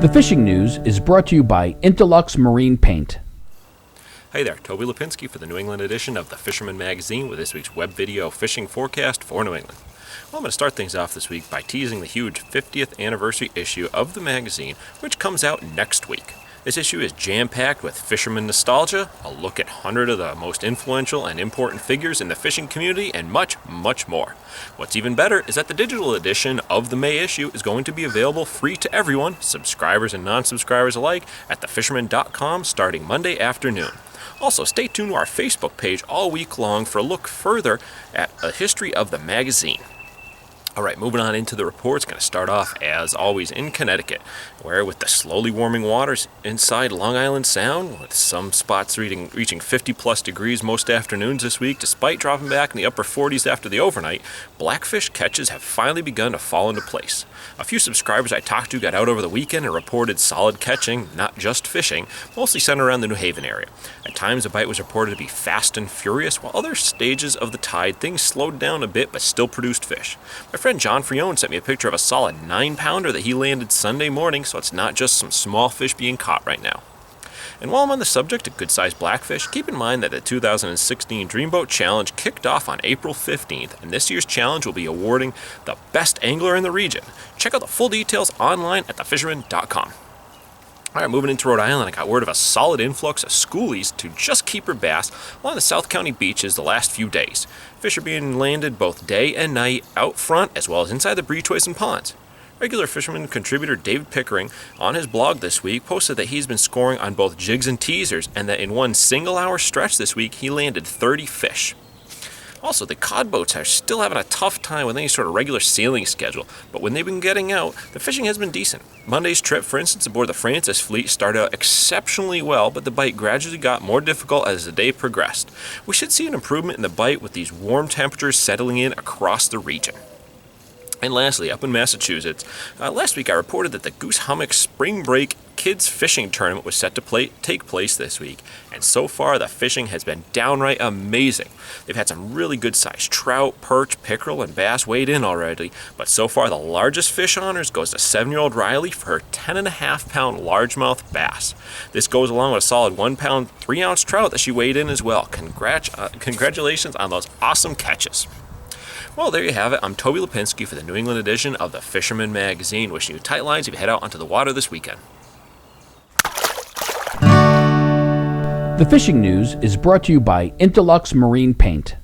The fishing news is brought to you by Influx Marine Paint. Hey there, Toby Lapinski for the New England edition of the Fisherman magazine with this week's web video fishing forecast for New England. Well, I'm going to start things off this week by teasing the huge 50th anniversary issue of the magazine, which comes out next week. This issue is jam-packed with fisherman nostalgia, a look at 100 of the most influential and important figures in the fishing community, and much, much more. What's even better is that the digital edition of the May issue is going to be available free to everyone, subscribers and non-subscribers alike, at thefisherman.com starting Monday afternoon. Also, stay tuned to our Facebook page all week long for a look further at a history of the magazine. All right, moving on into the reports. Going to start off, as always, in Connecticut, where with the slowly warming waters inside Long Island Sound, with some spots reaching 50-plus degrees most afternoons this week, despite dropping back in the upper 40s after the overnight, blackfish catches have finally begun to fall into place. A few subscribers I talked to got out over the weekend and reported solid catching, not just fishing, mostly centered around the New Haven area. At times, the bite was reported to be fast and furious, while other stages of the tide, things slowed down a bit but still produced fish. My friend John Frione sent me a picture of a solid 9-pounder that he landed Sunday morning, so it's not just some small fish being caught right now. And while I'm on the subject of good-sized blackfish, keep in mind that the 2016 Dreamboat Challenge kicked off on April 15th, and this year's challenge will be awarding the best angler in the region. Check out the full details online at thefisherman.com. All right, moving into Rhode Island, I got word of a solid influx of schoolies to just keeper bass along the South County beaches the last few days. Fish are being landed both day and night out front as well as inside the breachways and ponds. Regular fisherman contributor Dave Pickering on his blog this week posted that he's been scoring on both jigs and teasers and that in one single-hour stretch this week he landed 30 fish. Also, the cod boats are still having a tough time with any sort of regular sailing schedule, but when they've been getting out, the fishing has been decent. Monday's trip, for instance, aboard the Francis fleet started out exceptionally well, but the bite gradually got more difficult as the day progressed. We should see an improvement in the bite with these warm temperatures settling in across the region. And lastly, up in Massachusetts, last week I reported that the Goose Hummock Spring Break Kids Fishing Tournament was set to take place this week, and so far the fishing has been downright amazing. They've had some really good-sized trout, perch, pickerel, and bass weighed in already, but so far the largest fish honors goes to 7-year-old Riley for her 10.5-pound largemouth bass. This goes along with a solid 1-pound, 3-ounce trout that she weighed in as well. Congratulations on those awesome catches. Well, there you have it. I'm Toby Lapinski for the New England edition of the Fisherman magazine, wishing you tight lines if you head out onto the water this weekend. The fishing news is brought to you by Influx Marine Paint.